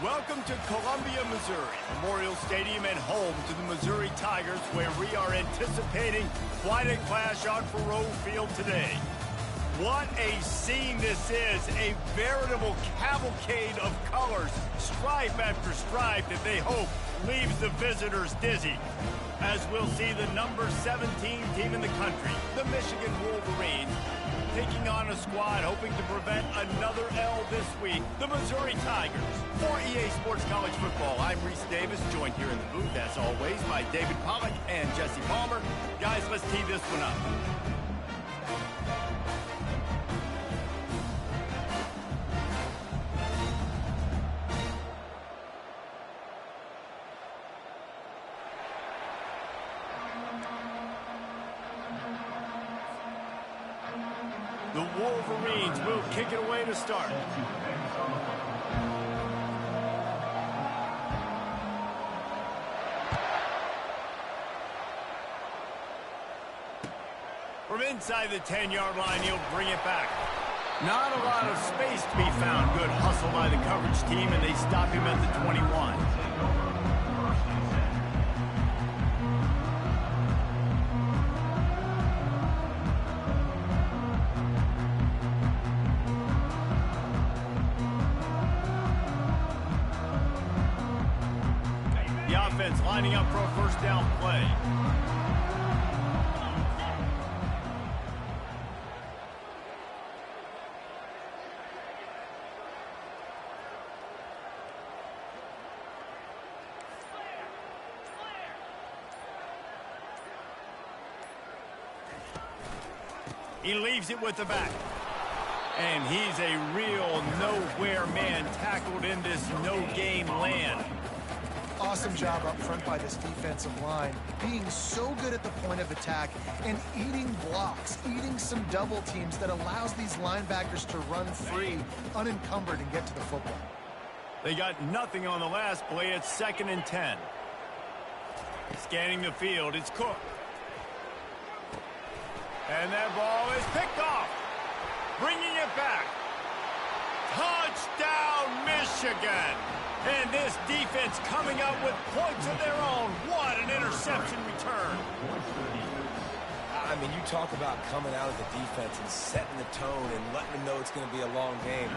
Welcome to Columbia, Missouri, Memorial Stadium and home to the Missouri Tigers, where we are anticipating quite a clash on Faroe Field today. What a scene this is, a veritable cavalcade of colors, stripe after stripe that they hope leaves the visitors dizzy. As we'll see the number 17 team in the country, the Michigan Wolverines, taking on a squad hoping to prevent another L this week, the Missouri Tigers. For EA Sports College Football, I'm Reese Davis, joined here in the booth, as always, by David Pollack and Jesse Palmer. Guys, let's tee this one up. The Wolverines will kick it away to start. From inside the 10-yard line, he'll bring it back. Not a lot of space to be found. Good hustle by the coverage team, and they stop him at the 21. The offense lining up for a first down play. He leaves it with the back. And he's a real nowhere man, tackled in this no-game land. Awesome job up front by this defensive line, being so good at the point of attack and eating blocks, eating some double teams that allows these linebackers to run free, unencumbered, and get to the football. They got nothing on the last play. It's 2nd and 10. Scanning the field, it's Cook. And that ball is picked off. Bringing it back. Touchdown, Michigan! And this defense coming up with points of their own. What an interception return. I mean, you talk about coming out of the defense and setting the tone and letting them know it's going to be a long game.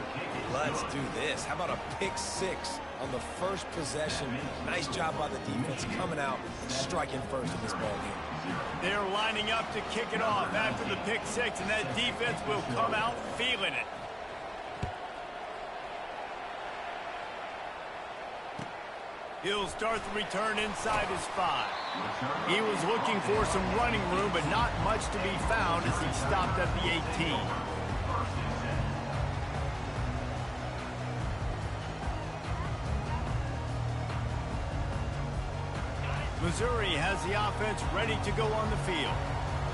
Let's do this. How about a pick six on the first possession? Nice job by the defense coming out, striking first in this ball game. They're lining up to kick it off after the pick six, and that defense will come out feeling it. He'll start the return inside his 5. He was looking for some running room, but not much to be found as he stopped at the 18. Missouri has the offense ready to go on the field.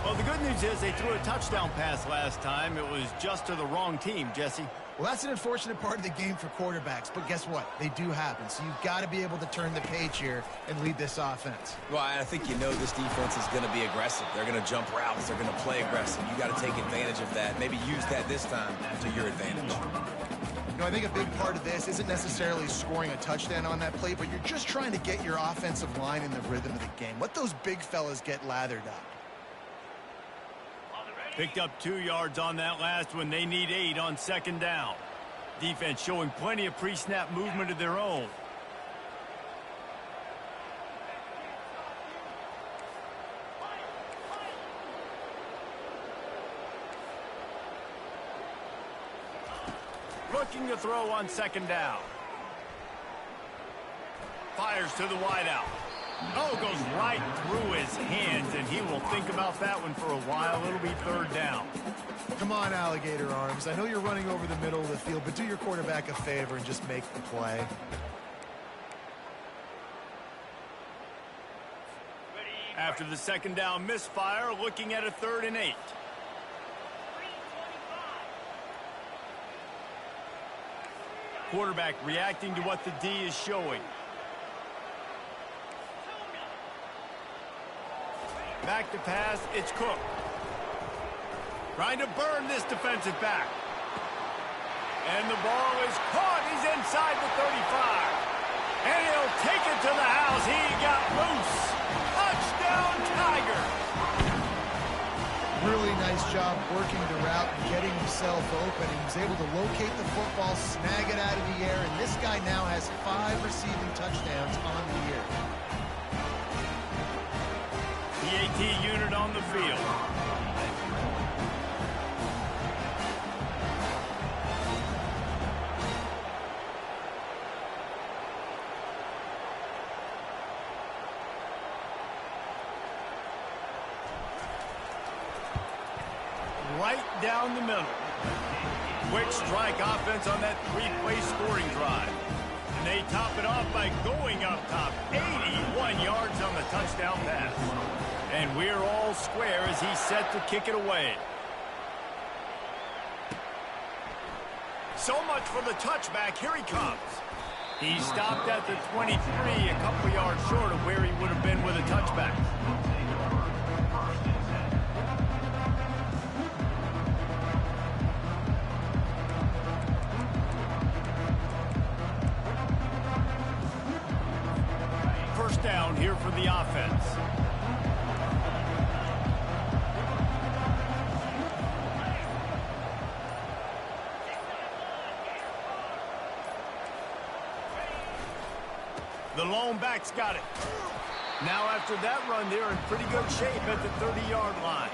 Well, the good news is they threw a touchdown pass last time. It was just to the wrong team, Jesse. Well, that's an unfortunate part of the game for quarterbacks, but guess what? They do happen, so you've got to be able to turn the page here and lead this offense. Well, I think you know this defense is going to be aggressive. They're going to jump routes. They're going to play aggressive. You got to take advantage of that. Maybe use that this time to your advantage. You know, I think a big part of this isn't necessarily scoring a touchdown on that play, but you're just trying to get your offensive line in the rhythm of the game. Let those big fellas get lathered up. Picked up 2 yards on that last one. They need 8 on 2nd down. Defense showing plenty of pre-snap movement of their own. Looking to throw on 2nd down. Fires to the wideout. Oh, goes right through his hands, and he will think about that one for a while. It'll be 3rd down. Come on, alligator arms. I know you're running over the middle of the field, but do your quarterback a favor and just make the play. After the 2nd down misfire, looking at a 3rd and 8. Quarterback reacting to what the D is showing. Back to pass, it's Cook. Trying to burn this defensive back. And the ball is caught. He's inside the 35. And he'll take it to the house. He got loose. Touchdown, Tiger. Really nice job working the route and getting himself open. He was able to locate the football, snag it out of the air, and this guy now has 5 receiving touchdowns on the year. The AT unit on the field. Right down the middle. Quick strike offense on that 3-play scoring drive. And they top it off by going up top. 81 yards on the touchdown pass. And we're all square as he's set to kick it away. So much for the touchback. Here he comes. He stopped at the 23, a couple yards short of where he would have been with a touchback. First down here for the offense. The lone back's got it. Now after that run, they're in pretty good shape at the 30-yard line.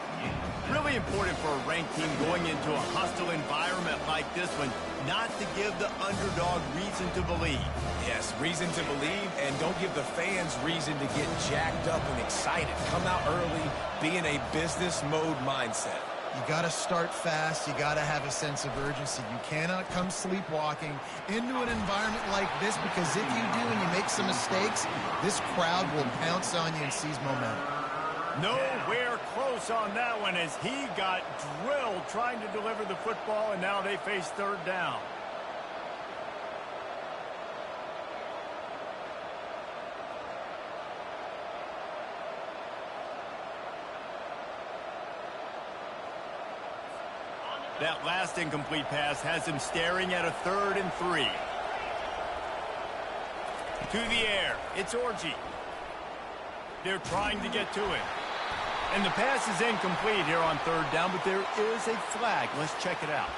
Really important for a ranked team going into a hostile environment like this one, not to give the underdog reason to believe. Yes, reason to believe, and don't give the fans reason to get jacked up and excited. Come out early, be in a business mode mindset. You got to start fast. You got to have a sense of urgency. You cannot come sleepwalking into an environment like this, because if you do and you make some mistakes, this crowd will pounce on you and seize momentum. Nowhere close on that one as he got drilled trying to deliver the football, and now they face third down. That last incomplete pass has him staring at a 3rd and 3. To the air. It's Orgy. They're trying to get to him. And the pass is incomplete here on 3rd down, but there is a flag. Let's check it out.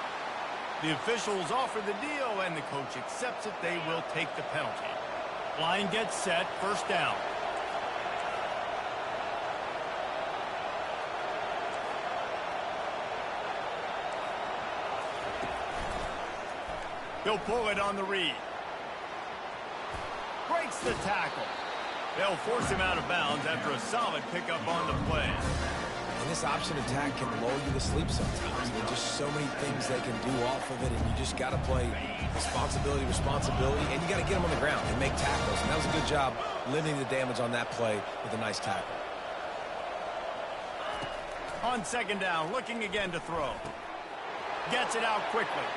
The officials offer the deal, and the coach accepts it. They will take the penalty. Line gets set. First down. He'll pull it on the read. Breaks the tackle. They'll force him out of bounds after a solid pickup on the play. And this option attack can lull you to sleep sometimes. There's just so many things they can do off of it, and you just got to play responsibility, and you got to get them on the ground and make tackles. And that was a good job limiting the damage on that play with a nice tackle. On 2nd down, looking again to throw. Gets it out quickly.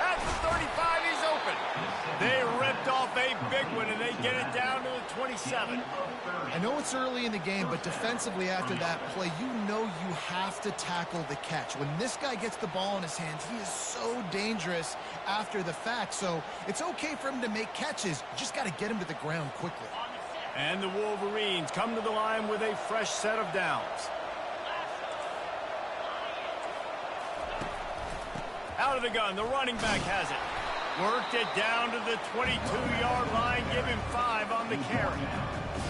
At the 35, he's open. They ripped off a big one, and they get it down to the 27. I know it's early in the game, but defensively after that play, you know you have to tackle the catch. When this guy gets the ball in his hands, he is so dangerous after the fact. So it's okay for him to make catches. You just got to get him to the ground quickly. And the Wolverines come to the line with a fresh set of downs. Out of the gun, the running back has it. Worked it down to the 22-yard line, give him 5 on the carry.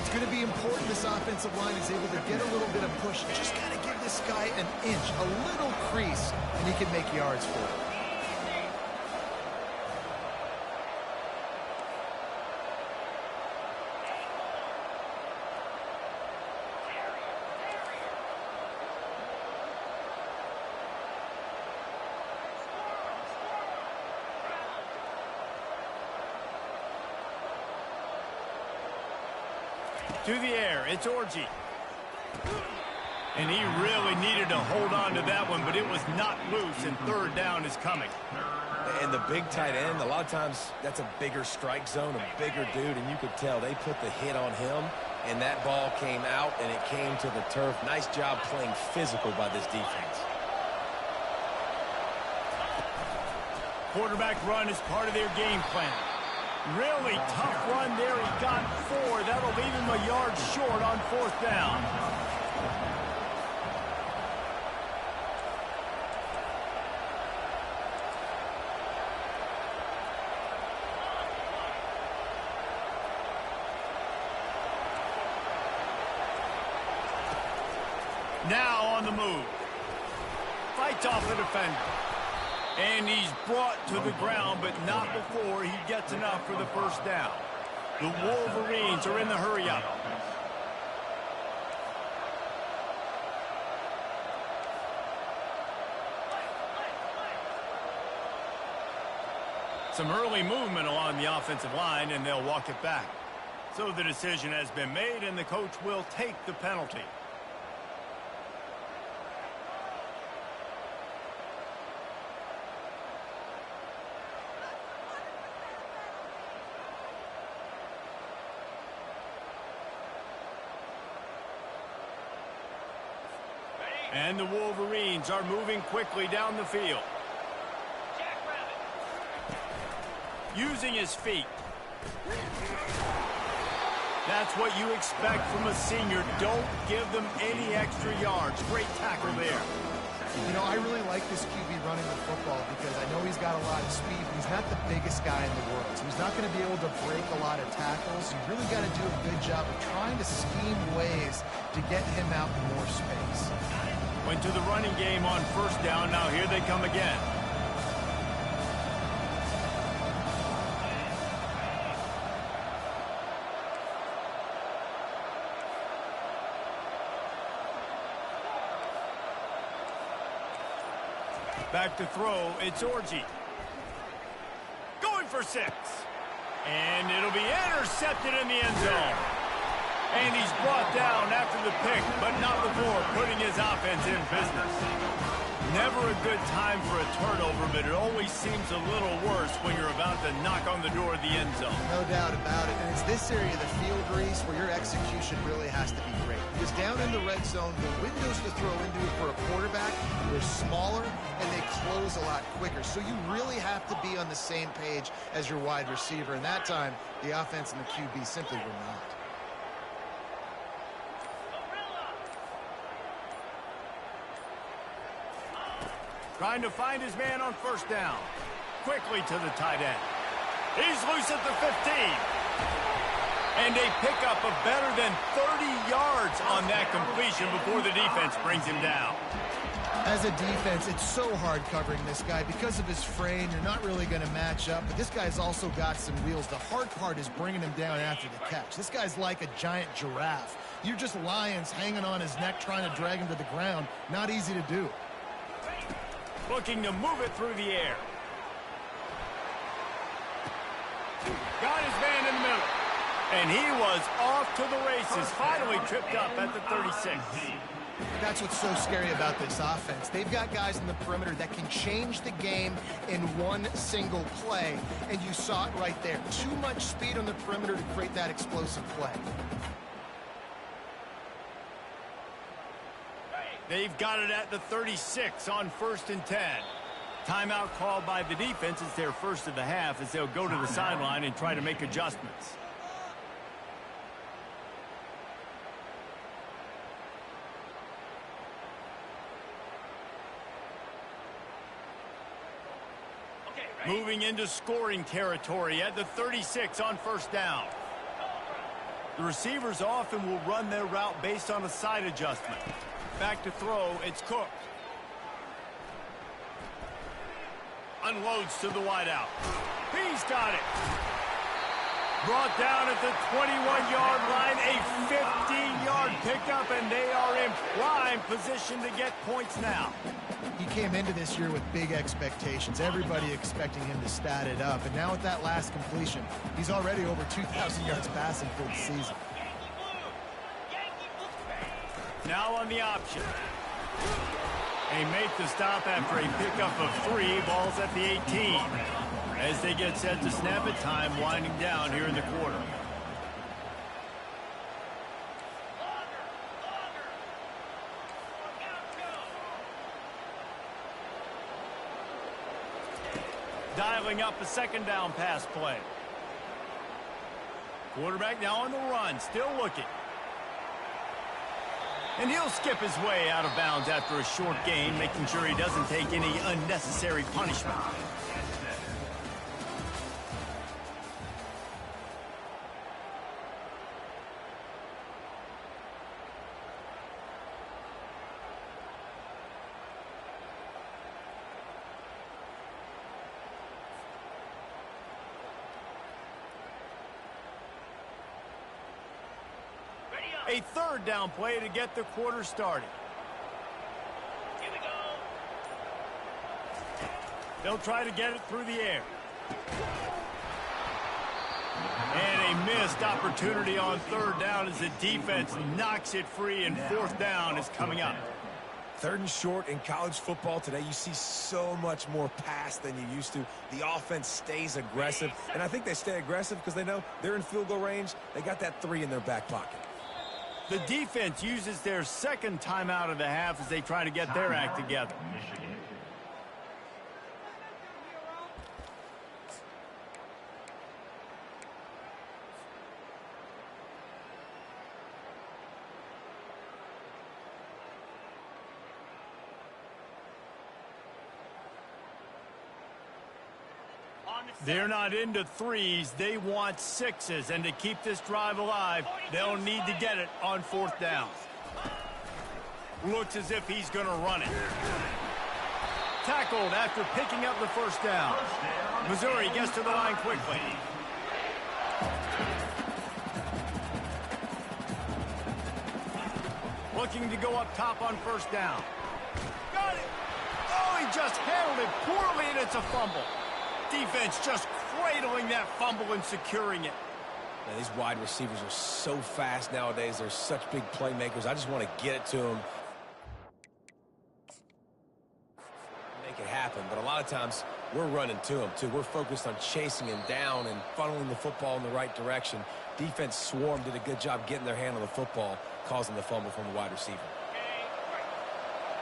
It's going to be important this offensive line is able to get a little bit of push. Just got to give this guy an inch, a little crease, and he can make yards for it. To the air, it's Orgy. And he really needed to hold on to that one, but it was not loose, and 3rd down is coming. And the big tight end, a lot of times that's a bigger strike zone, a bigger dude, and you could tell they put the hit on him, and that ball came out, and it came to the turf. Nice job playing physical by this defense. Quarterback run is part of their game plan. Really tough run there. He got 4. That'll leave him a yard short on 4th down. Now on the move. Fights off the defender. And he's brought to the ground, but not before he gets enough for the 1st down. The Wolverines are in the hurry-up. Some early movement along the offensive line, and they'll walk it back. So the decision has been made, and the coach will take the penalty. And the Wolverines are moving quickly down the field. Using his feet. That's what you expect from a senior. Don't give them any extra yards. Great tackle there. You know, I really like this QB running the football because I know he's got a lot of speed, but he's not the biggest guy in the world. So he's not going to be able to break a lot of tackles. You really got to do a good job of trying to scheme ways to get him out in more space. Went to the running game on 1st down. Now here they come again. Back to throw, it's Orji. Going for 6. And it'll be intercepted in the end zone. And he's brought down after the pick, but not before putting his offense in business. Never a good time for a turnover, but it always seems a little worse when you're about to knock on the door of the end zone. No doubt about it. And it's this area of the field, Reese, where your execution really has to be great. Because down in the red zone, the windows to throw into it for a quarterback are smaller, and they close a lot quicker. So you really have to be on the same page as your wide receiver. And that time, the offense and the QB simply were not. Trying to find his man on 1st down. Quickly to the tight end. He's loose at the 15. And they pick up a better than 30 yards on that completion before the defense brings him down. As a defense, it's so hard covering this guy. Because of his frame, you're not really going to match up. But this guy's also got some wheels. The hard part is bringing him down after the catch. This guy's like a giant giraffe. You're just lions hanging on his neck trying to drag him to the ground. Not easy to do. Looking to move it through the air. Got his man in the middle. And he was off to the races. Finally tripped up at the 36. That's what's so scary about this offense. They've got guys in the perimeter that can change the game in one single play. And you saw it right there. Too much speed on the perimeter to create that explosive play. They've got it at the 36 on 1st and 10. Timeout called by the defense. It's their first of the half as they'll go to the sideline and try to make adjustments. Moving into scoring territory at the 36 on 1st down. The receivers often will run their route based on a side adjustment. Back to throw, it's Cook. Unloads to the wideout. He's got it. Brought down at the 21-yard line, a 15-yard pickup, and they are in prime position to get points now. He came into this year with big expectations. Everybody expecting him to stat it up. And now with that last completion, he's already over 2,000 yards passing for the season. Now on the option. They make the stop after a pickup of 3. Ball's at the 18. As they get set to snap it, time winding down here in the quarter. Dialing up a 2nd down pass play. Quarterback now on the run, still looking. And he'll skip his way out of bounds after a short gain, making sure he doesn't take any unnecessary punishment. A third down play to get the quarter started. Here we go. They'll try to get it through the air. And a missed opportunity on third down as the defense knocks it free, and fourth down is coming up. Third and short in college football today, you see so much more pass than you used to. The offense stays aggressive, and I think they stay aggressive because they know they're in field goal range. They got that 3 in their back pocket. The defense uses their second timeout of the half as they try to get their act together. They're not into threes. They want sixes. And to keep this drive alive, they'll need to get it on fourth down. Looks as if he's going to run it. Tackled after picking up the first down. Missouri gets to the line quickly. Looking to go up top on first down. Got it. Oh, he just handled it poorly, and it's a fumble. Defense just cradling that fumble and securing it. Man, these wide receivers are so fast nowadays. They're such big playmakers. I just want to get it to them. Make it happen. But a lot of times, we're running to them, too. We're focused on chasing him down and funneling the football in the right direction. Defense swarm did a good job getting their hand on the football, causing the fumble from the wide receiver.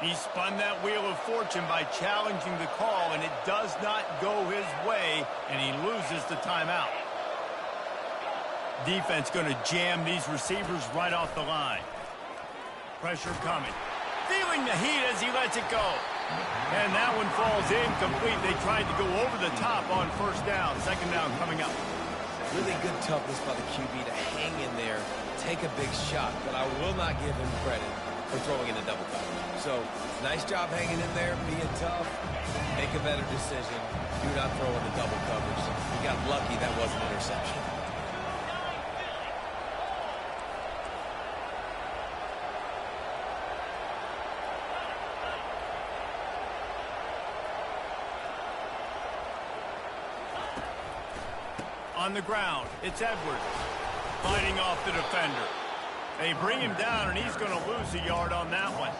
He spun that wheel of fortune by challenging the call, and it does not go his way, and he loses the timeout. Defense going to jam these receivers right off the line. Pressure coming. Feeling the heat as he lets it go. And that one falls incomplete. They tried to go over the top on first down. Second down coming up. Really good toughness by the QB to hang in there, take a big shot, but I will not give him credit for throwing in a double coverage. So, nice job hanging in there, being tough. Make a better decision. Do not throw in the double coverage. He got lucky that was an interception. On the ground, it's Edwards fighting off the defender. They bring him down, and he's going to lose a yard on that one.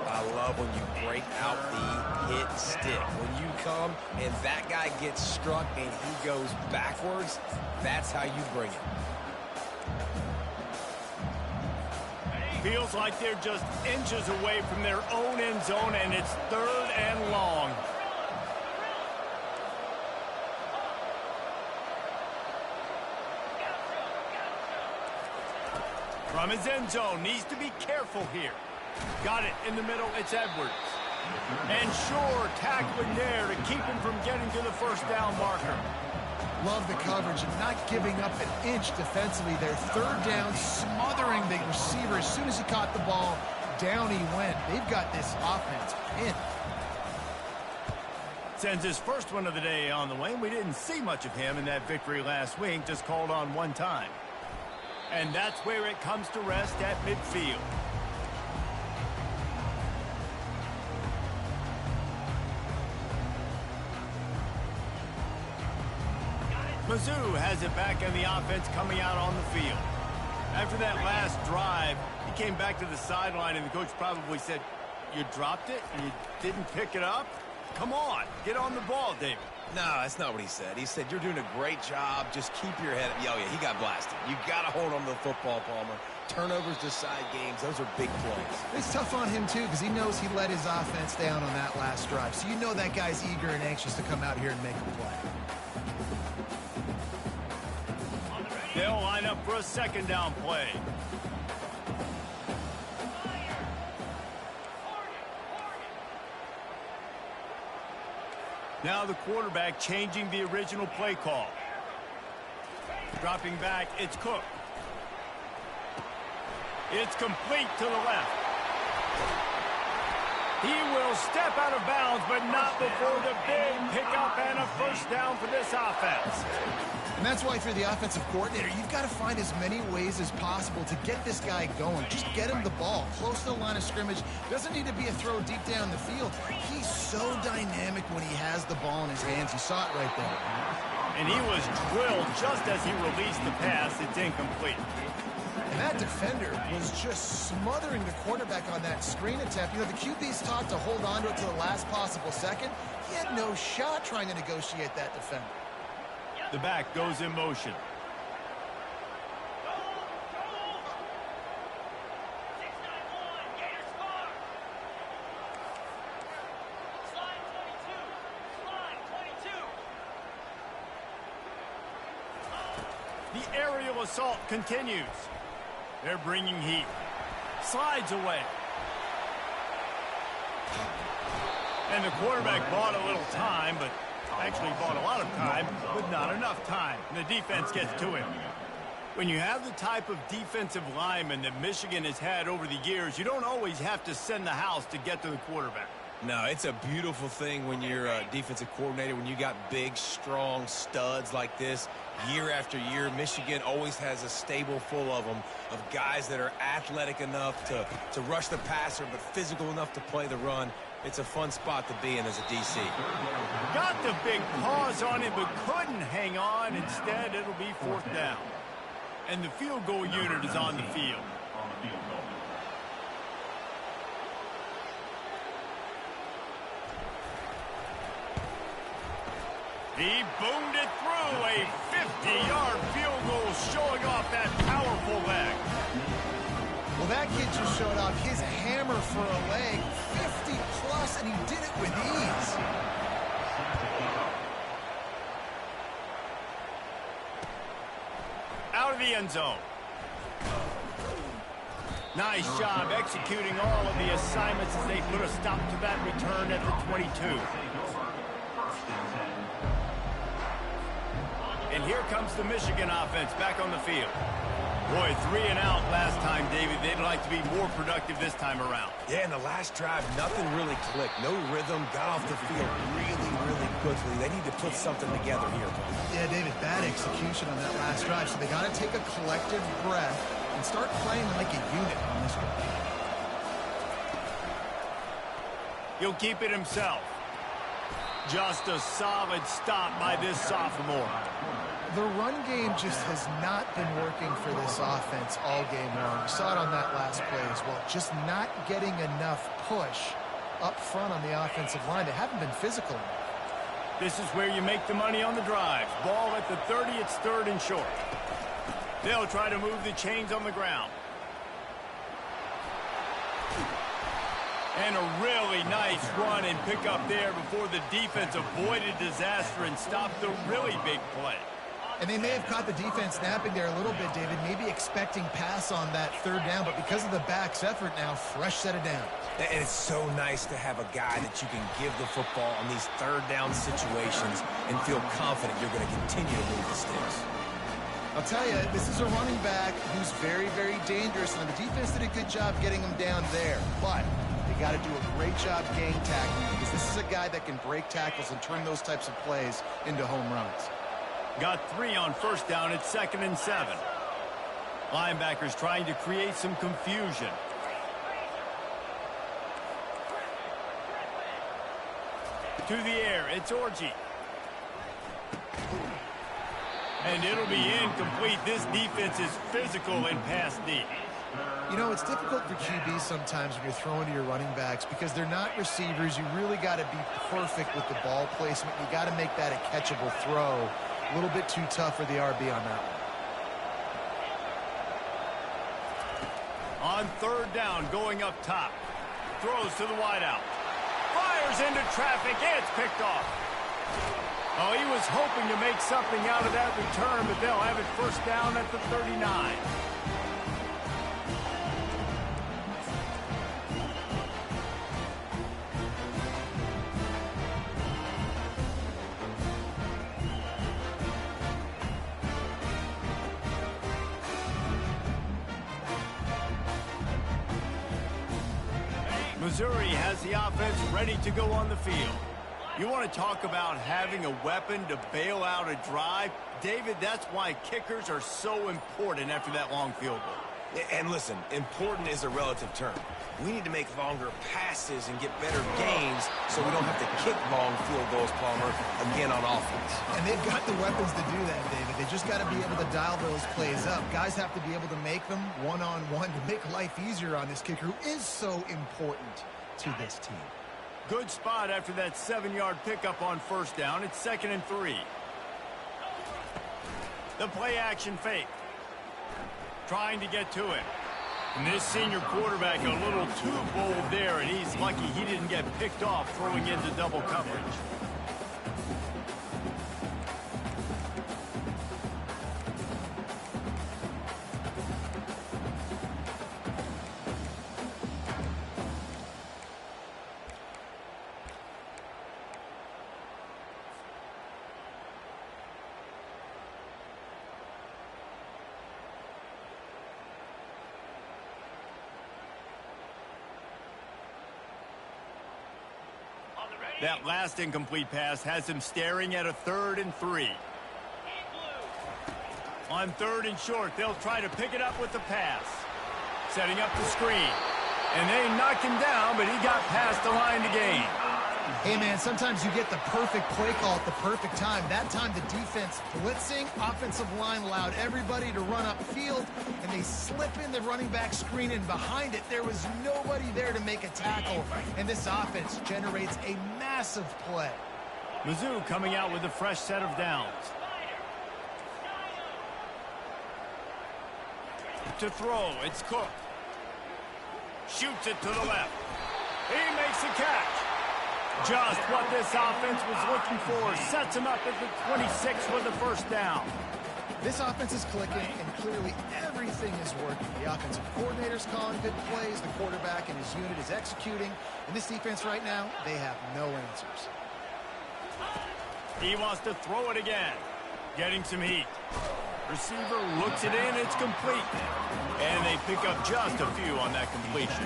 I love when you break out the hit stick. When you come and that guy gets struck and he goes backwards, that's how you bring it. Feels like they're just inches away from their own end zone, and it's third and long. From his end zone, needs to be careful here. Got it in the middle, it's Edwards. And sure, tackling there to keep him from getting to the first down marker. Love the coverage and not giving up an inch defensively there. Third down, smothering the receiver. As soon as he caught the ball, down he went. They've got this offense pinned. Sends his first one of the day on the way. We didn't see much of him in that victory last week, just called on one time. And that's where it comes to rest at midfield. Mizzou has it back in the offense coming out on the field. After that last drive, he came back to the sideline, and the coach probably said, "You dropped it? You didn't pick it up? Come on, get on the ball, David." No, that's not what he said. He said, you're doing a great job. Just keep your head up. Oh, yeah, he got blasted. You got to hold on to the football, Palmer. Turnovers decide games. Those are big plays. It's tough on him, too, because he knows he let his offense down on that last drive. So you know that guy's eager and anxious to come out here and make a play. They'll line up for a second down play. Now the quarterback changing the original play call. Dropping back, it's Cook. It's complete to the left. He will step out of bounds, but not before the big pickup and a first down for this offense. And that's why, if you're the offensive coordinator, you've got to find as many ways as possible to get this guy going. Just get him the ball close to the line of scrimmage. Doesn't need to be a throw deep down the field. He's so dynamic when he has the ball in his hands. You saw it right there. And he was drilled just as he released the pass. It's incomplete. And that defender was just smothering the quarterback on that screen attempt. You know, the QB's taught to hold on to it to the last possible second. He had no shot trying to negotiate that defender. The back goes in motion. The aerial assault continues. They're bringing heat. Slides away. And the quarterback bought a little time, but actually bought a lot of time, but not enough time. And the defense gets to him. When you have the type of defensive lineman that Michigan has had over the years, you don't always have to send the house to get to the quarterback. No, it's a beautiful thing when you're a defensive coordinator, when you got big, strong studs like this. Year after year, Michigan always has a stable full of them, of guys that are athletic enough to rush the passer, but physical enough to play the run. It's a fun spot to be in as a DC. Got the big pause on it, but couldn't hang on. Instead, it'll be fourth down. And the field goal unit is on the field. He boomed it through. A 50-yard field goal showing off that powerful leg. Well, that kid just showed off his hammer for a leg, 50-plus, and he did it with ease. Out of the end zone. Nice job executing all of the assignments as they put a stop to that return at the 22. And here comes the Michigan offense back on the field. Boy, 3 and out last time, David. They'd like to be more productive this time around. Yeah, in the last drive, nothing really clicked. No rhythm, got off the field really, really quickly. They need to put something together here. Yeah, David, bad execution on that last drive. So they got to take a collective breath and start playing like a unit on this one. He'll keep it himself. Just a solid stop by this sophomore. The run game just has not been working for this offense all game long. You saw it on that last play as well. Just not getting enough push up front on the offensive line. They haven't been physical enough. This is where you make the money on the drives. Ball at the 30, it's third and short. They'll try to move the chains on the ground. And a really nice run and pick up there before the defense avoided disaster and stopped the really big play. And they may have caught the defense napping there a little bit, David, maybe expecting pass on that third down, but because of the back's effort now, fresh set of down. And it's so nice to have a guy that you can give the football on these third down situations and feel confident you're going to continue to move the sticks. I'll tell you, this is a running back who's very, very dangerous, and the defense did a good job getting him down there. But they got to do a great job gang tackling, because this is a guy that can break tackles and turn those types of plays into home runs. Got 3 on first down at 2nd and 7. Linebackers trying to create some confusion. To the air, it's Orji. And it'll be incomplete. This defense is physical and pass deep. You know, it's difficult for QBs sometimes when you're throwing to your running backs because they're not receivers. You really got to be perfect with the ball placement. You got to make that a catchable throw. A little bit too tough for the RB on that one. On third down, going up top. Throws to the wideout. Fires into traffic. It's picked off. Oh, he was hoping to make something out of that return, but they'll have it first down at the 39. Missouri has the offense ready to go on the field. You want to talk about having a weapon to bail out a drive? David, that's why kickers are so important after that long field goal. And listen, important is a relative term. We need to make longer passes and get better gains so we don't have to kick long field goals, Palmer, again on offense. And they've got the weapons to do that, David. They just got to be able to dial those plays up. Guys have to be able to make them one-on-one to make life easier on this kicker who is so important to this team. Good spot after that 7-yard pickup on first down. It's 2nd and 3. The play action fake. Trying to get to it. And this senior quarterback a little too bold there, and he's lucky he didn't get picked off throwing into double coverage. That last incomplete pass has him staring at a 3rd and 3. On 3rd and short, they'll try to pick it up with the pass. Setting up the screen. And they knocked him down, but he got past the line to gain. Hey, man, sometimes you get the perfect play call at the perfect time. That time the defense blitzing, offensive line allowed everybody to run upfield, and they slip in the running back screen, and behind it there was nobody there to make a tackle, and this offense generates a massive play. Mizzou coming out with a fresh set of downs. To throw, it's Cook. Shoots it to the left. He makes a catch. Just what this offense was looking for. Sets him up at the 26 for the first down. This offense is clicking, and clearly everything is working. The offensive coordinator's calling good plays. The quarterback and his unit is executing. And this defense right now, they have no answers. He wants to throw it again. Getting some heat. Receiver looks it in. It's complete. And they pick up just a few on that completion.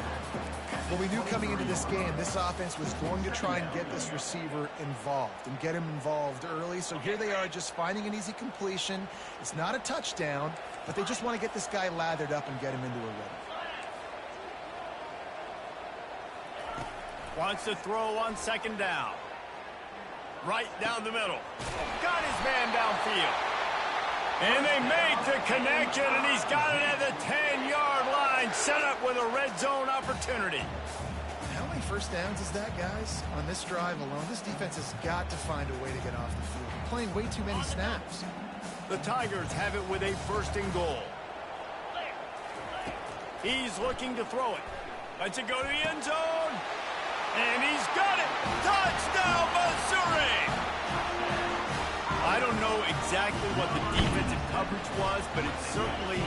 Well, we knew coming into this game, this offense was going to try and get this receiver involved and get him involved early. So here they are just finding an easy completion. It's not a touchdown, but they just want to get this guy lathered up and get him into a rhythm. Wants to throw on 2nd down. Right down the middle. Got his man downfield. And they made the connection, and he's got it at the 10-yard line, set up with a red zone opportunity. How many first downs is that, guys? On this drive alone, this defense has got to find a way to get off the field. They're playing way too many snaps. The Tigers have it with a 1st and goal. He's looking to throw it. Lets it go to the end zone. And he's got it. Touchdown, Missouri! I don't know exactly what the defensive coverage was, but it certainly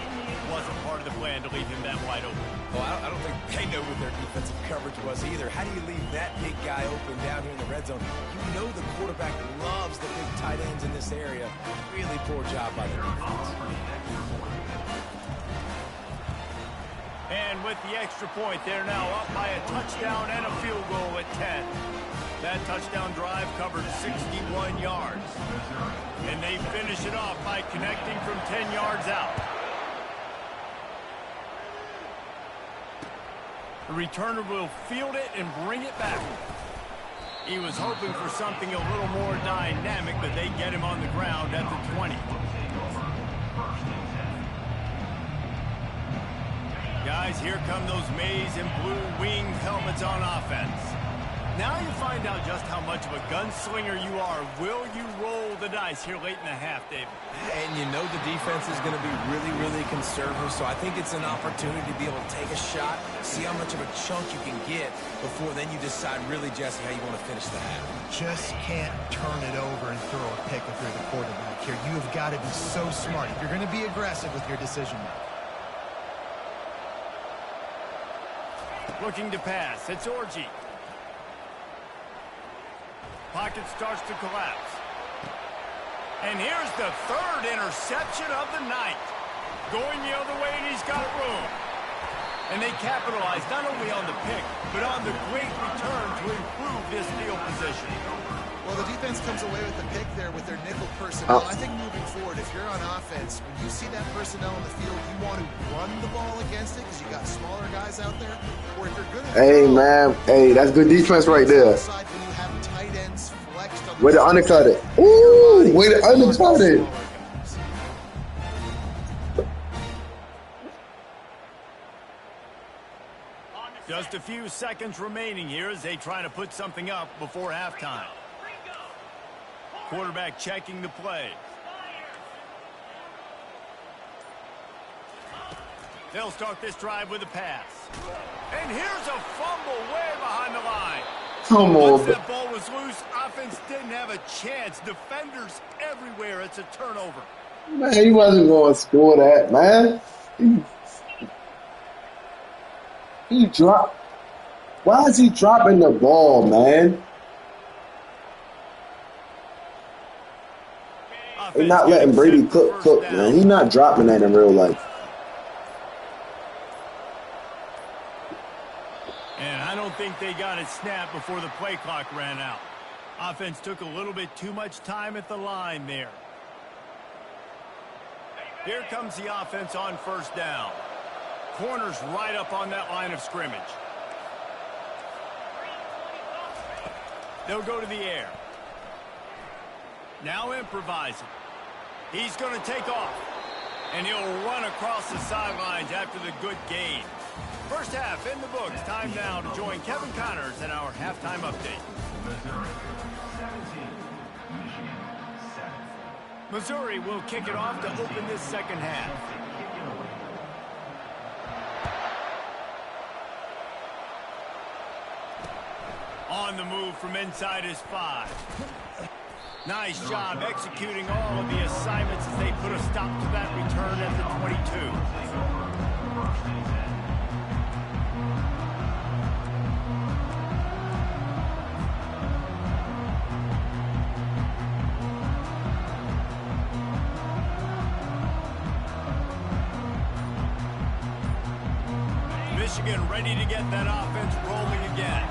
wasn't part of the plan to leave him that wide open. Well, I don't think they know what their defensive coverage was either. How do you leave that big guy open down here in the red zone? You know the quarterback loves the big tight ends in this area. Really poor job by the defense. And with the extra point, they're now up by a touchdown and a field goal at 10. That touchdown drive covered 61 yards. And they finish it off by connecting from 10 yards out. The returner will field it and bring it back. He was hoping for something a little more dynamic, but they get him on the ground at the 20. Guys, here come those maize and blue winged helmets on offense. Now you find out just how much of a gunslinger you are. Will you roll the dice here late in the half, David? And you know the defense is going to be really, really conservative, so I think it's an opportunity to be able to take a shot, see how much of a chunk you can get before then you decide really, Jesse, how you want to finish the half. Just can't turn it over and throw a pick if you're the quarterback here. You have got to be so smart. You're going to be aggressive with your decision making. Looking to pass. It's Orji. Pocket starts to collapse. And here's the third interception of the night. Going the other way, and he's got room. And they capitalize not only on the pick, but on the great return to improve this field position. Well, the defense comes away with the pick there with their nickel personnel. I think moving forward, if you're on offense, when you see that personnel in the field, you want to run the ball against it because you got smaller guys out there. Or if you're good at Hey, man. Hey, that's good defense right there. when you have tight ends flexed on Way to undercut it. Ooh, way to undercut it. Just a few seconds remaining here as they try to put something up before halftime. Quarterback checking the play. They'll start this drive with a pass. And here's a fumble way behind the line. Come Once on. that ball was loose, offense didn't have a chance. Defenders everywhere. It's a turnover. Man, he wasn't going to score that, man. He dropped. Why is he dropping the ball, man? They're not letting Brady cook, man. He's not dropping that in real life. And I don't think they got it snapped before the play clock ran out. Offense took a little bit too much time at the line there. Here comes the offense on first down. Corners right up on that line of scrimmage. They'll go to the air. Now improvising. He's going to take off. And he'll run across the sidelines after the good gain. First half in the books. Time now to join Kevin Connors in our halftime update. Missouri will kick it off to open this second half. On the move from inside his 5. Nice job executing all of the assignments as they put a stop to that return at the 22. Michigan ready to get that offense rolling again.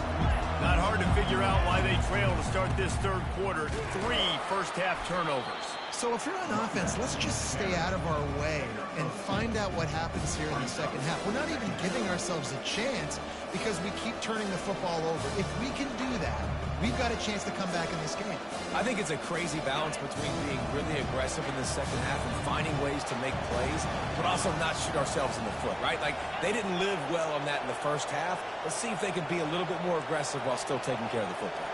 Not hard to figure out why they trail to start this third quarter. 3 first-half turnovers. So if you're on offense, let's just stay out of our way and find out what happens here in the second half. We're not even giving ourselves a chance because we keep turning the football over. If we can do that, we've got a chance to come back in this game. I think it's a crazy balance between being really aggressive in the second half and finding ways to make plays, but also not shoot ourselves in the foot, right? Like, they didn't live well on that in the first half. Let's see if they can be a little bit more aggressive while still taking care of the football.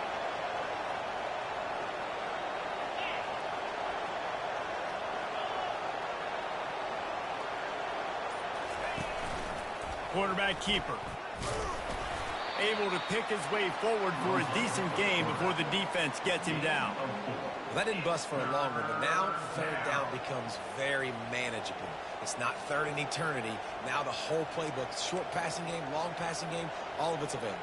Quarterback keeper. Able to pick his way forward for a decent game before the defense gets him down. Well, that didn't bust for a long one, but now third down becomes very manageable. It's not third in eternity. Now the whole playbook, short passing game, long passing game, all of it's available.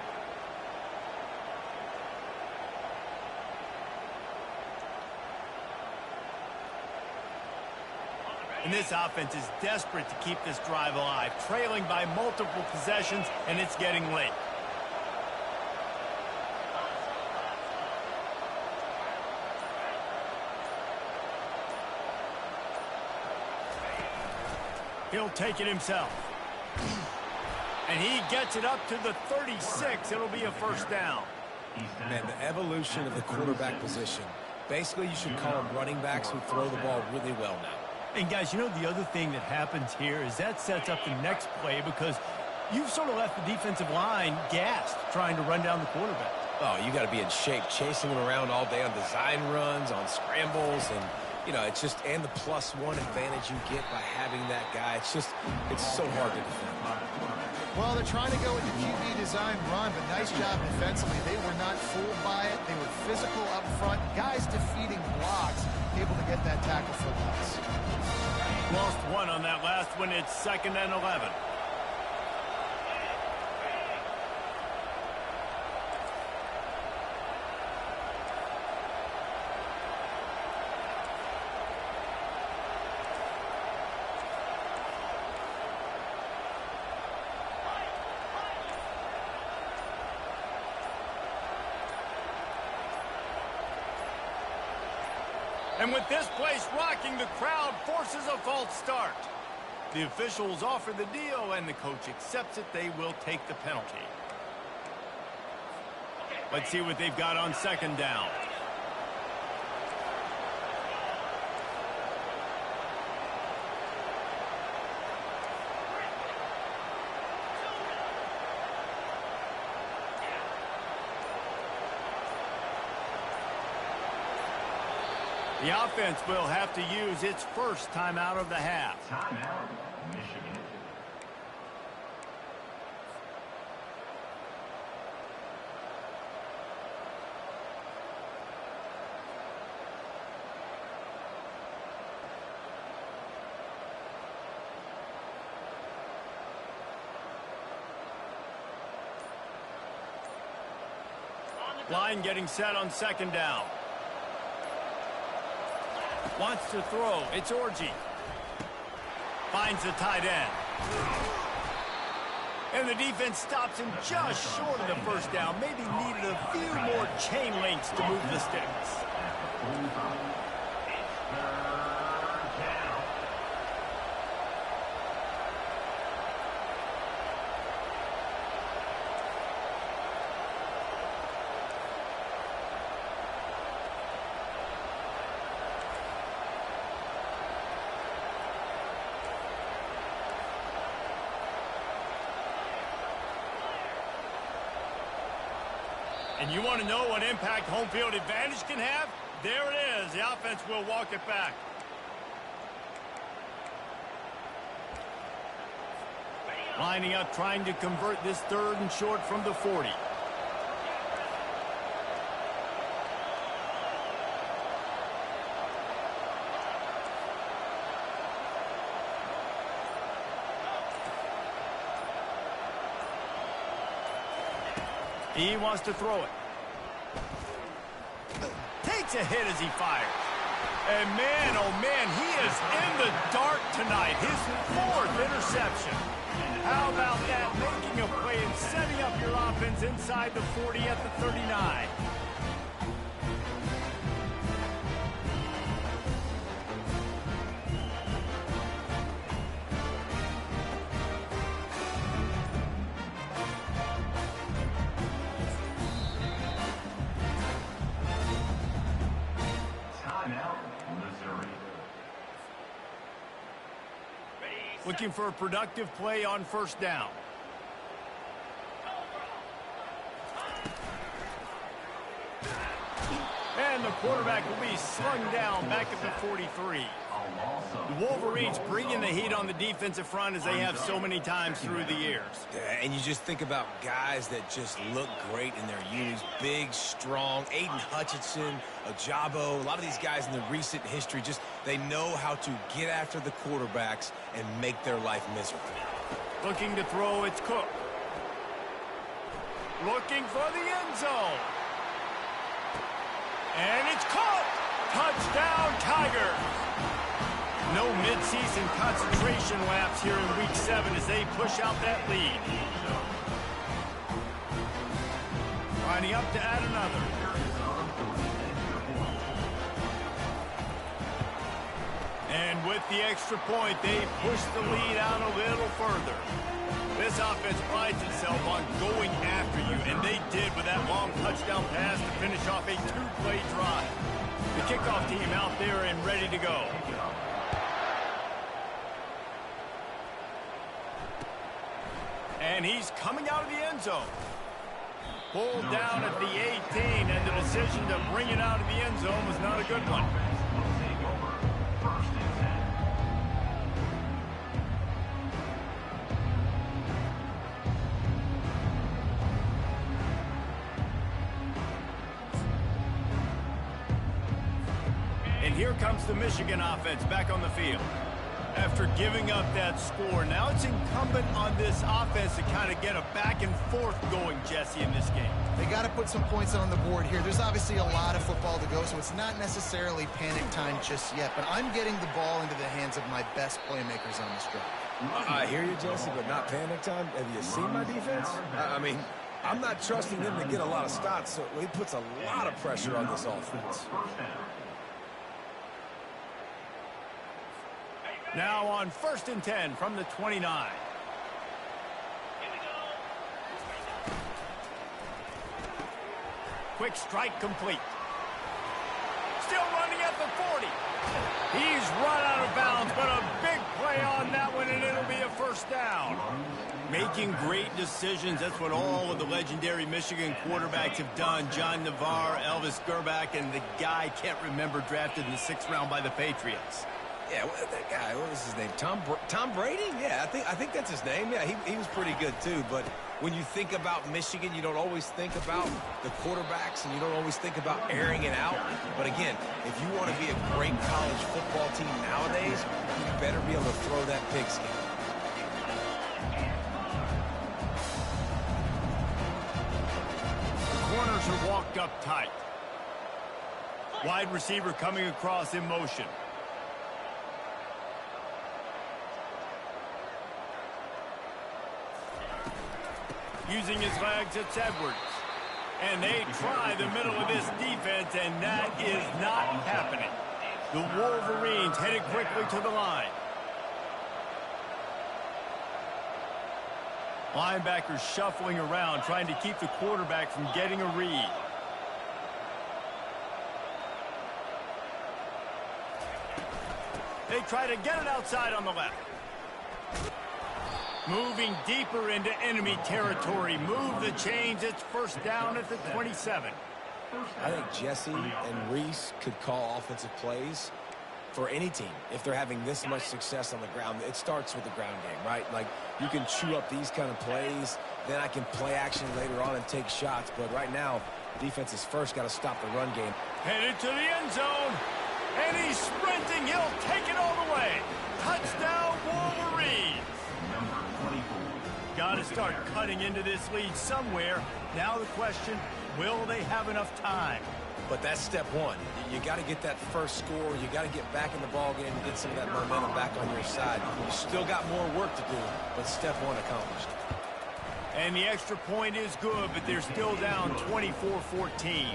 And this offense is desperate to keep this drive alive, trailing by multiple possessions, and it's getting late. He'll take it himself. And he gets it up to the 36. It'll be a first down. Man, the evolution of the quarterback position. Basically, you should call them running backs who throw the ball really well now. And guys, you know the other thing that happens here is that sets up the next play because you've sort of left the defensive line gassed trying to run down the quarterback. Oh, you got to be in shape, chasing him around all day on design runs, on scrambles, and, you know, it's just, and the +1 advantage you get by having that guy. It's just, it's so hard to defend. Well, they're trying to go with the QB design run, but nice job defensively. They were not fooled by it. They were physical up front, guys defeating blocks, able to get that tackle for loss. Lost one on that last one. It's 2nd and 11. And with this place rocking, the crowd forces a false start. The officials offer the deal, and the coach accepts it. They will take the penalty. Let's see what they've got on 2nd down. The offense will have to use its first timeout of the half. Timeout, Michigan. Line getting set on 2nd down. Wants to throw. It's Orji. Finds the tight end. And the defense stops him just short of the first down. Maybe needed a few more chain links to move the sticks. And you want to know what impact home field advantage can have? There it is. The offense will walk it back. Lining up, trying to convert this 3rd and short from the 40. He wants to throw it. Takes a hit as he fires. And man, oh man, he is in the dark tonight. His 4th interception. How about that? Making a play and setting up your offense inside the 40 at the 39. Looking for a productive play on 1st down. And the quarterback will be slung down back at the 43. The Wolverines bringing the heat on the defensive front as they have so many times through the years. Yeah, and you just think about guys that just look great in their unis. Big, strong, Aiden Hutchinson, Ajabo, a lot of these guys in the recent history, just they know how to get after the quarterbacks and make their life miserable. Looking to throw, it's Cook. Looking for the end zone. And it's caught! Touchdown, Tigers! No midseason concentration laps here in Week 7 as they push out that lead. Lining up to add another. And with the extra point, they push the lead out a little further. This offense prides itself on going after you, and they did with that long touchdown pass to finish off a 2-play drive. The kickoff team out there and ready to go. And he's coming out of the end zone. Pulled down at the 18, and the decision to bring it out of the end zone was not a good one. And here comes the Michigan offense back on the field. After giving up that score, now it's incumbent on this offense to kind of get a back and forth going, Jesse, in this game. They got to put some points on the board here. There's obviously a lot of football to go, so it's not necessarily panic time just yet, but I'm getting the ball into the hands of my best playmakers on this drive. I hear you, Jesse, but not panic time. Have you seen my defense? I mean, I'm not trusting them to get a lot of stops, so it puts a lot of pressure on this offense. Now on 1st and 10 from the 29. Quick strike complete. Still running at the 40. He's run out of bounds, but a big play on that one, and it'll be a first down. Making great decisions. That's what all of the legendary Michigan quarterbacks have done. John Navarre, Elvis Gerbach, and the guy can't remember drafted in the 6th round by the Patriots. Yeah, that guy, what was his name? Tom Brady? Yeah, I think that's his name. Yeah, he was pretty good too. But when you think about Michigan, you don't always think about the quarterbacks, and you don't always think about airing it out. But again, if you want to be a great college football team nowadays, you better be able to throw that pigskin. The corners are walked up tight. Wide receiver coming across in motion. Using his legs, it's Edwards. And they try the middle of this defense, and that is not happening. The Wolverines headed quickly to the line. Linebackers shuffling around, trying to keep the quarterback from getting a read. They try to get it outside on the left. Moving deeper into enemy territory. Move the chains. It's first down at the 27. I think Jesse and Reese could call offensive plays for any team if they're having this much success on the ground. It starts with the ground game, right? Like, you can chew up these kind of plays, then I can play action later on and take shots. But right now, defense is first got to stop the run game. Headed to the end zone. And he's sprinting. He'll take it all the way. Touchdown, Wolverines. Got to start cutting into this lead somewhere. Now the question, will they have enough time? But that's step one. You got to get that first score. You got to get back in the ball game and get some of that momentum back on your side. You still got more work to do, but step one accomplished. And the extra point is good, but they're still down 24-14.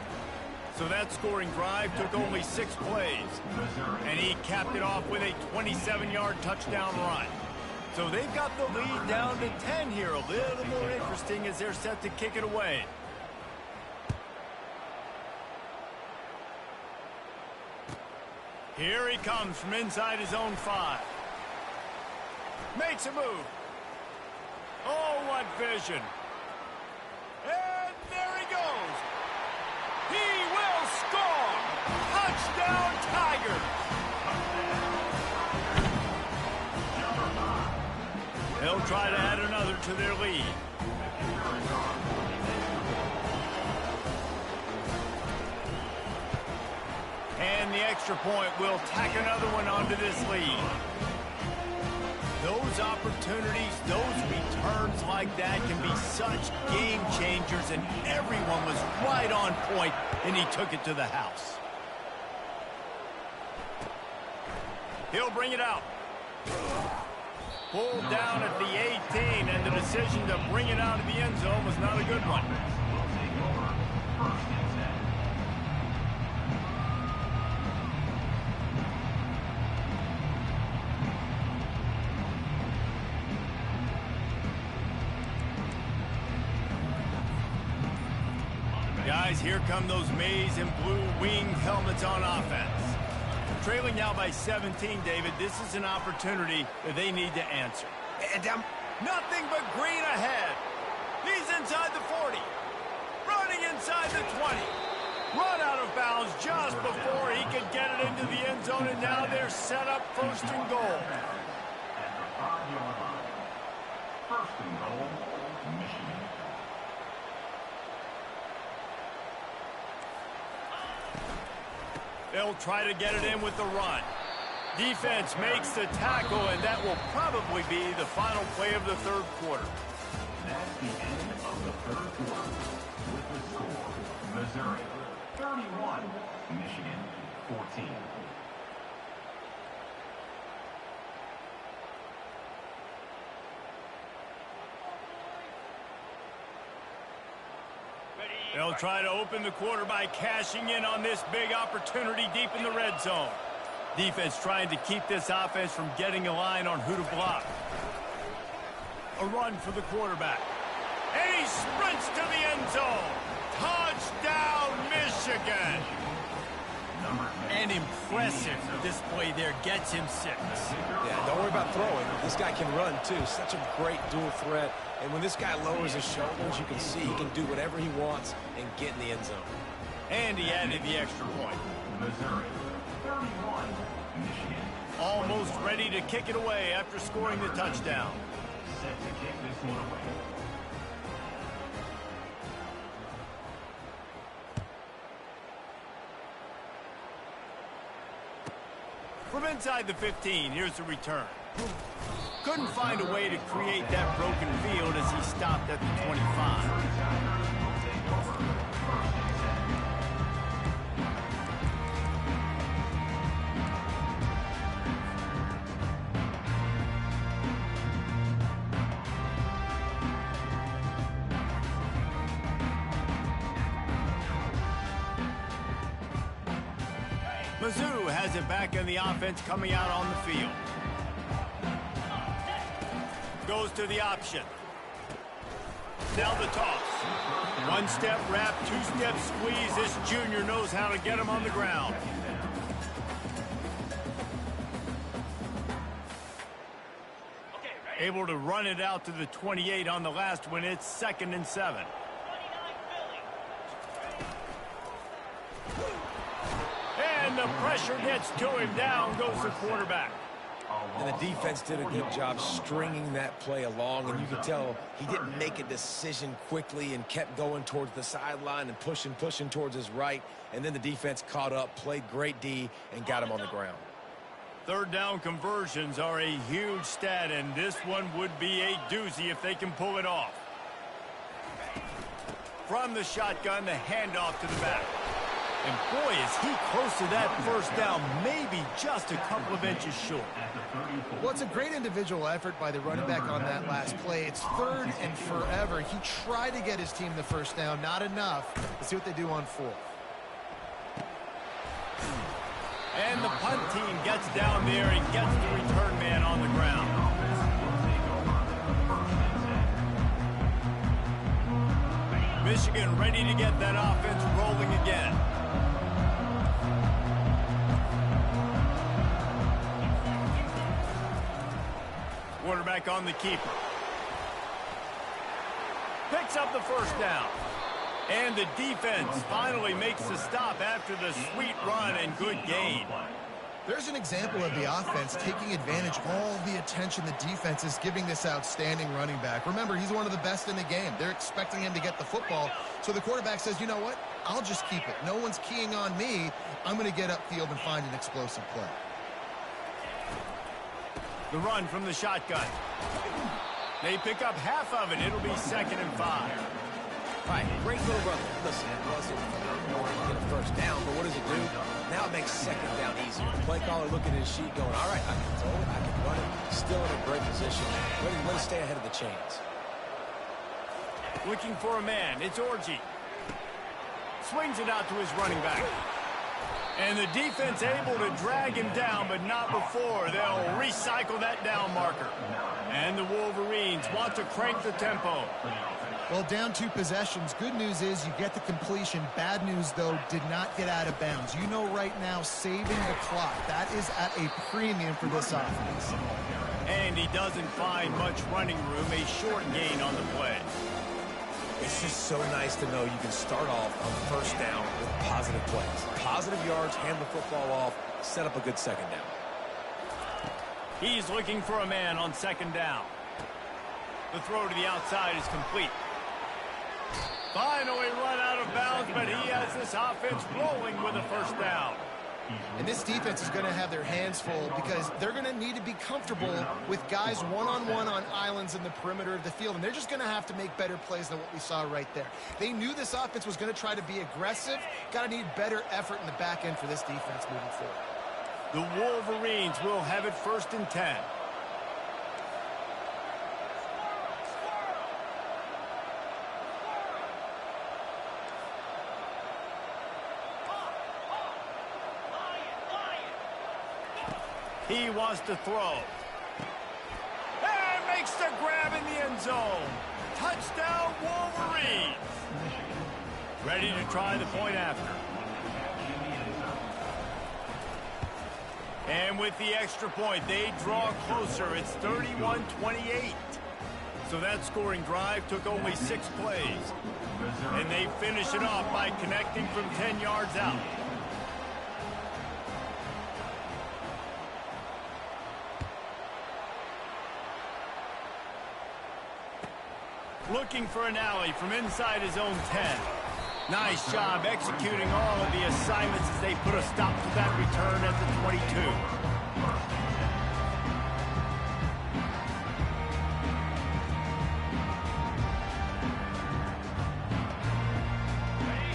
So that scoring drive took only 6 plays. And he capped it off with a 27-yard touchdown run. So they've got the lead down to 10 here. A little more interesting as they're set to kick it away. Here he comes from inside his own 5. Makes a move. Oh, what vision. And there he goes. He will score. Touchdown, Tigers. They'll try to add another to their lead. And the extra point will tack another one onto this lead. Those opportunities, those returns like that can be such game changers, and everyone was right on point, and he took it to the house. He'll bring it out. Pulled down at the 18, and the decision to bring it out of the end zone was not a good one. Guys, here come those maize and blue winged helmets on offense. Trailing now by 17, David. This is an opportunity that they need to answer. And nothing but green ahead. He's inside the 40. inside the 20. Run out of bounds just before he could get it into the end zone, and now they're set up first and goal. At the 5-yard line. First and goal, Michigan. They'll try to get it in with the run. Defense makes the tackle, and that will probably be the final play of the third quarter. That's the end of the third quarter. With the score, Missouri 31, Michigan 14. They'll try to open the quarter by cashing in on this big opportunity deep in the red zone. Defense trying to keep this offense from getting a line on who to block. A run for the quarterback. And he sprints to the end zone. Touchdown, Michigan. An impressive display there. Gets him 6. Yeah, don't worry about throwing. This guy can run, too. Such a great dual threat. And when this guy lowers his shoulders, you can see he can do whatever he wants and get in the end zone. And he added the extra point. Missouri 31, Michigan. Almost ready to kick it away after scoring the touchdown. Set to kick this one away. From inside the 15, here's the return. Couldn't find a way to create that broken field as he stopped at the 25. Mizzou has it back in the offense coming out on the field. Goes to the option. Now the toss. One-step wrap, two-step squeeze. This junior knows how to get him on the ground. Able to run it out to the 28 on the last one. It's 2nd and 7. And the pressure gets to him. Down goes the quarterback. And the defense did a good job stringing that play along, and you could tell he didn't make a decision quickly and kept going towards the sideline and pushing towards his right, and then the defense caught up, played great D, and got him on the ground. Third down conversions are a huge stat, and this one would be a doozy if they can pull it off. From the shotgun, the handoff to the back. And boy, is he close to that first down, maybe just a couple of inches short. Well, it's a great individual effort by the running back on that last play. It's 3rd and forever. He tried to get his team the first down, not enough. Let's see what they do on 4th. And the punt team gets down there and gets the return man on the ground. Michigan ready to get that offense rolling again. Quarterback on the keeper. Picks up the first down. And the defense finally makes the stop after the sweet run and good gain. There's an example of the offense taking advantage of all the attention the defense is giving this outstanding running back. Remember, he's one of the best in the game. They're expecting him to get the football. So the quarterback says, you know what? I'll just keep it. No one's keying on me. I'm going to get upfield and find an explosive play. The run from the shotgun. They pick up half of it. It'll be 2nd and 5. All right, great little run. Listen, it wasn't going to get a first down, but what does it do? Now it makes 2nd down easier. The play caller looking at his sheet going, all right, I can throw it, I can run it. Still in a great position. Ready to stay ahead of the chains. Looking for a man. It's Orji. Swings it out to his running back. And the defense able to drag him down, but not before. They'll recycle that down marker. And the Wolverines want to crank the tempo. Well, down 2 possessions. Good news is you get the completion. Bad news, though, did not get out of bounds. You know right now, saving the clock. That is at a premium for this offense. And he doesn't find much running room. A short gain on the play. It's just so nice to know you can start off on first down with positive plays. Positive yards, hand the football off, set up a good second down. He's looking for a man on second down. The throw to the outside is complete. Finally run out of bounds, but he has this offense rolling with a first down. And this defense is going to have their hands full because they're going to need to be comfortable with guys one-on-one on islands in the perimeter of the field. And they're just going to have to make better plays than what we saw right there. They knew this offense was going to try to be aggressive. Got to need better effort in the back end for this defense moving forward. The Wolverines will have it 1st and 10. He wants to throw. And makes the grab in the end zone. Touchdown, Wolverines. Ready to try the point after. And with the extra point, they draw closer. It's 31-28. So that scoring drive took only 6 plays. And they finish it off by connecting from 10 yards out. Looking for an alley from inside his own 10. Nice job executing all of the assignments as they put a stop to that return at the 22.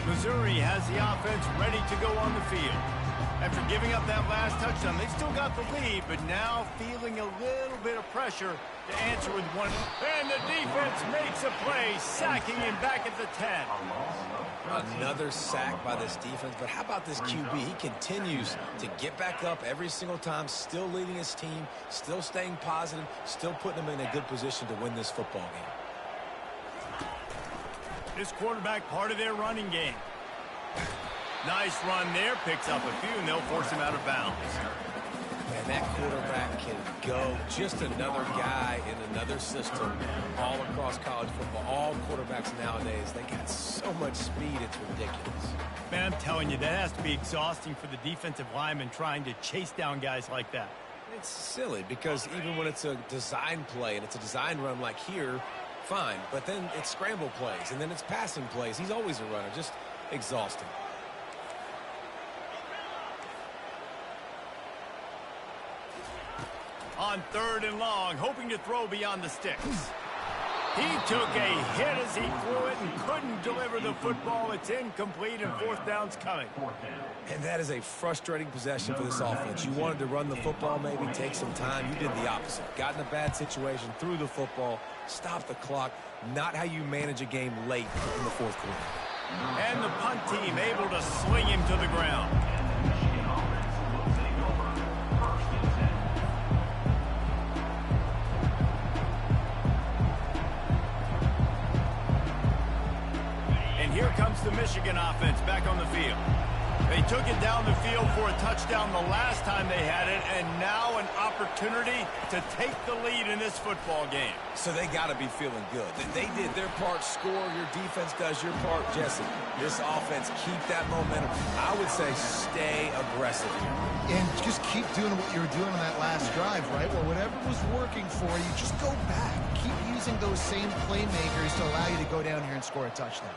Missouri has the offense ready to go on the field. After giving up that last touchdown, they still got the lead, but now feeling a little bit of pressure to answer with one. And the defense makes a play, sacking him back at the 10. Another sack by this defense, but how about this QB? He continues to get back up every single time, still leading his team, still staying positive, still putting them in a good position to win this football game. This quarterback part of their running game. Nice run there, picks up a few, and they'll force him out of bounds. And that quarterback can go. Just another guy in another system all across college football. All quarterbacks nowadays, they got so much speed, it's ridiculous. Man, I'm telling you, that has to be exhausting for the defensive lineman trying to chase down guys like that. It's silly because even when it's a design play and it's a design run like here, fine. But then it's scramble plays, and then it's passing plays. He's always a runner. Just exhausting. On 3rd and long, hoping to throw beyond the sticks. He took a hit as he threw it and couldn't deliver the football. It's incomplete, and 4th down's coming. And that is a frustrating possession for this offense. You wanted to run the football, maybe take some time. You did the opposite. Got in a bad situation, threw the football, stopped the clock. Not how you manage a game late in the 4th quarter. And the punt team able to sling him to the ground. Here comes the Michigan offense back on the field. They took it down the field for a touchdown the last time they had it, and now an opportunity to take the lead in this football game. So they got to be feeling good. They did their part, score. Your defense does your part. Jesse, this offense, keep that momentum. I would say stay aggressive here. And just keep doing what you were doing on that last drive, right? Well, whatever was working for you, just go back. Keep using those same playmakers to allow you to go down here and score a touchdown.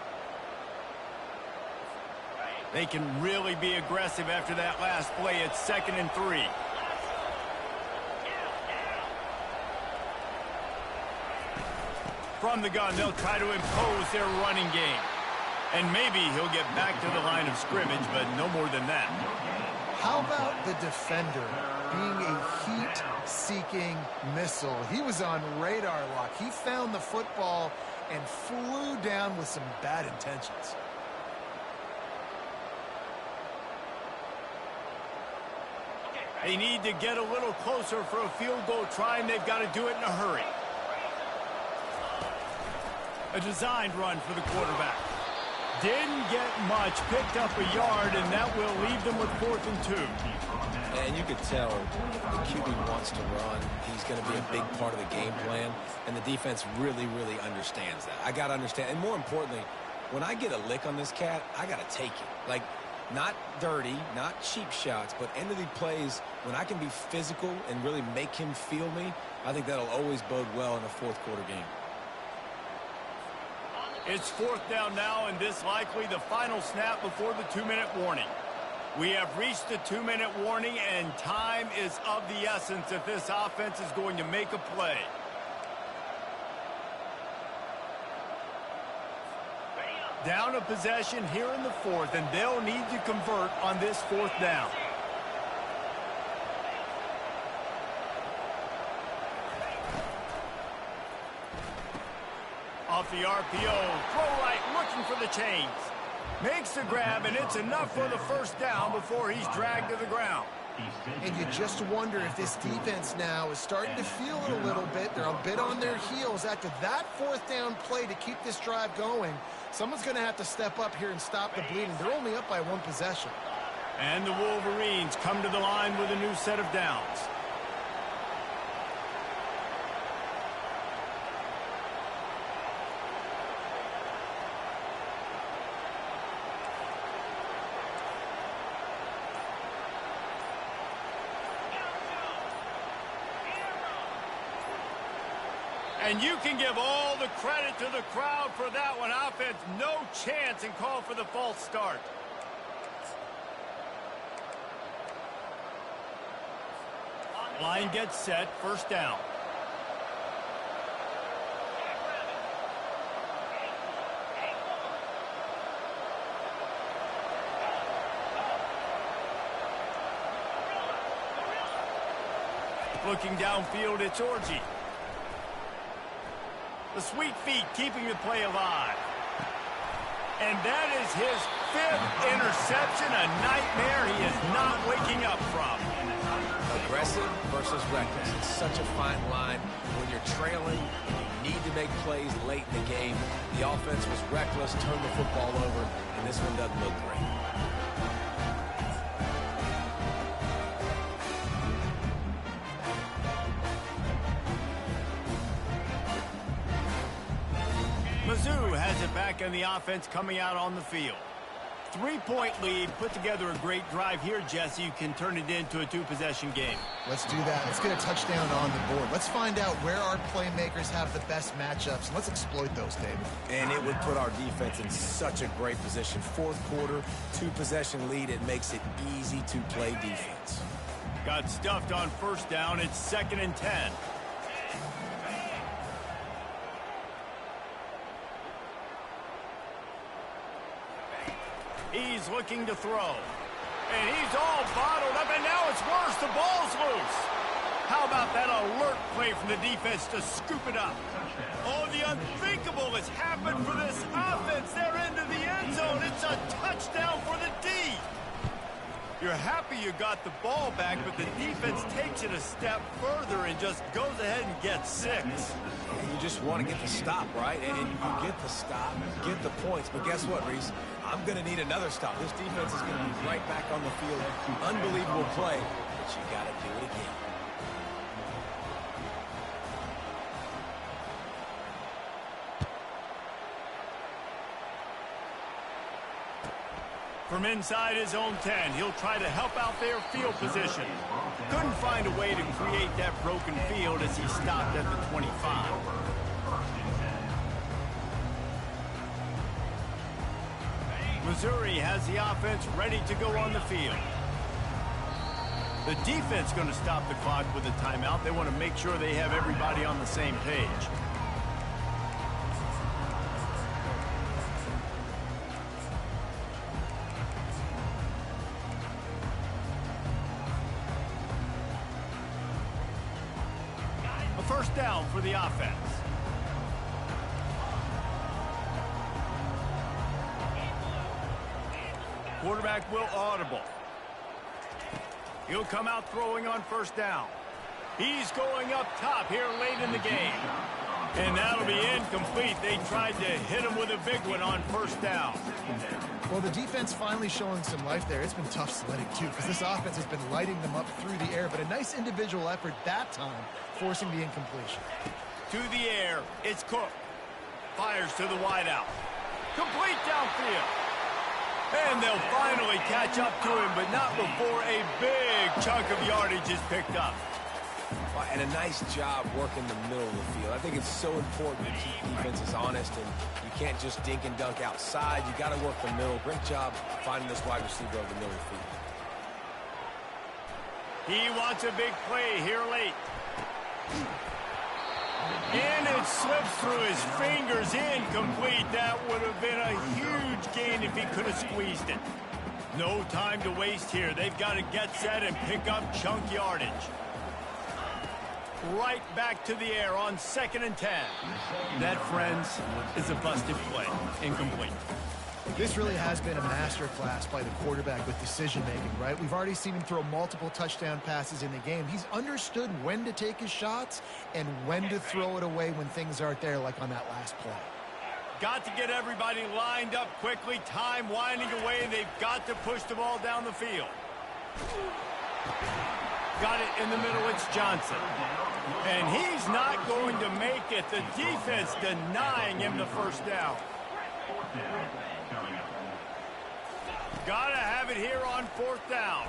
They can really be aggressive after that last play. It's 2nd and 3. From the gun, they'll try to impose their running game. And maybe he'll get back to the line of scrimmage, but no more than that. How about the defender being a heat-seeking missile? He was on radar lock. He found the football and flew down with some bad intentions. They need to get a little closer for a field goal try, and they've got to do it in a hurry. A designed run for the quarterback. Didn't get much, picked up a yard, and that will leave them with 4th and 2. And you could tell the QB wants to run. He's going to be a big part of the game plan, and the defense really, really understands that. I got to understand, and more importantly, when I get a lick on this cat, I got to take it. Like, not dirty, not cheap shots, but end of the plays, when I can be physical and really make him feel me, I think that'll always bode well in a fourth quarter game. It's 4th down now, and this likely the final snap before the 2-minute warning. We have reached the 2-minute warning, and time is of the essence if this offense is going to make a play. Down a possession here in the 4th, and they'll need to convert on this 4th down. Off the RPO, throw right, looking for the chains. Makes the grab, and it's enough for the 1st down before he's dragged to the ground. And you just wonder if this defense now is starting to feel it a little bit. They're a bit on their heels after that 4th down play to keep this drive going. Someone's going to have to step up here and stop the bleeding. They're only up by 1 possession. And the Wolverines come to the line with a new set of downs. And you can give all the credit to the crowd for that one. Offense, no chance, and call for the false start. Line gets set, 1st down. Looking downfield, it's Orji. The sweet feet keeping the play alive. And that is his 5th interception, a nightmare he is not waking up from. Aggressive versus reckless. It's such a fine line. When you're trailing, you need to make plays late in the game. The offense was reckless, turned the football over, and this one doesn't look great. Mizzou has it back in the offense coming out on the field. 3-point lead, put together a great drive here, Jesse. You can turn it into a 2-possession game. Let's do that. Let's get a touchdown on the board. Let's find out where our playmakers have the best matchups. Let's exploit those, David. And it would put our defense in such a great position. 4th quarter, 2-possession lead. It makes it easy to play defense. Got stuffed on 1st down. It's 2nd and 10. He's looking to throw. And he's all bottled up, and now it's worse. The ball's loose. How about that alert play from the defense to scoop it up? Oh, the unthinkable has happened for this offense. They're into the end zone. It's a touchdown for the D. You're happy you got the ball back, but the defense takes it a step further and just goes ahead and gets 6. You just want to get the stop, right? And you get the stop, get the points. But guess what, Reese? I'm going to need another stop. This defense is going to be right back on the field. Unbelievable play, but you got to do it again. From inside his own 10, he'll try to help out their field position. Couldn't find a way to create that broken field as he stopped at the 25. Missouri has the offense ready to go on the field. The defense going to stop the clock with a timeout. They want to make sure they have everybody on the same page. A 1st down for the offense. Quarterback will audible. He'll come out throwing on 1st down. He's going up top here late in the game. And that'll be incomplete. They tried to hit him with a big one on first down. Well, the defense finally showing some life there. It's been tough sledding, too, because this offense has been lighting them up through the air. But a nice individual effort that time, forcing the incompletion. To the air, it's Cook. Fires to the wideout. Complete downfield. And they'll finally catch up to him, but not before a big chunk of yardage is picked up. And a nice job working the middle of the field. I think it's so important to keep defenses honest, and you can't just dink and dunk outside. You got to work the middle. Great job finding this wide receiver over the middle of the field. He wants a big play here late. And it slips through his fingers, incomplete. That would have been a huge gain if he could have squeezed it. No time to waste here. They've got to get set and pick up chunk yardage. Right back to the air on 2nd and 10. That, friends, is a busted play. Incomplete. This really has been a masterclass by the quarterback with decision-making, right? We've already seen him throw multiple touchdown passes in the game. He's understood when to take his shots and when to throw it away when things aren't there, like on that last play. Got to get everybody lined up quickly. Time winding away. They've got to push the ball down the field. Got it in the middle. It's Johnson. And he's not going to make it. The defense denying him the first down. Gotta have it here on 4th down.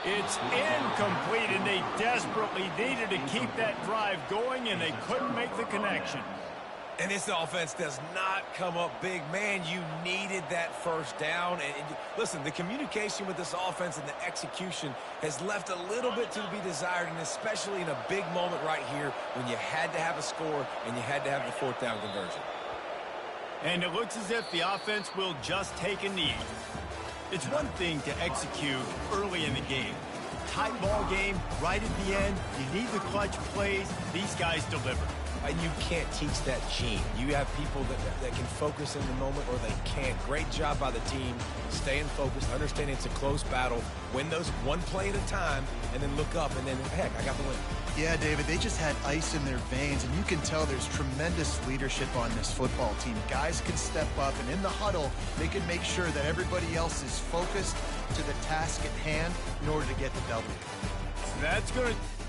It's incomplete, and they desperately needed to keep that drive going, and they couldn't make the connection. And this offense does not come up big. Man, you needed that first down. And listen, the communication with this offense and the execution has left a little bit to be desired, and especially in a big moment right here when you had to have a score and you had to have the 4th down conversion. And it looks as if the offense will just take a knee. It's one thing to execute early in the game. Tight ball game, right at the end, you need the clutch plays. These guys deliver. And you can't teach that gene. You have people that can focus in the moment, or they can't. Great job by the team, staying focused, understanding it's a close battle, win those one play at a time, and then look up, and then, heck, I got the win. Yeah, David, they just had ice in their veins, and you can tell there's tremendous leadership on this football team. Guys can step up, and in the huddle, they can make sure that everybody else is focused to the task at hand in order to get the W. That's going to...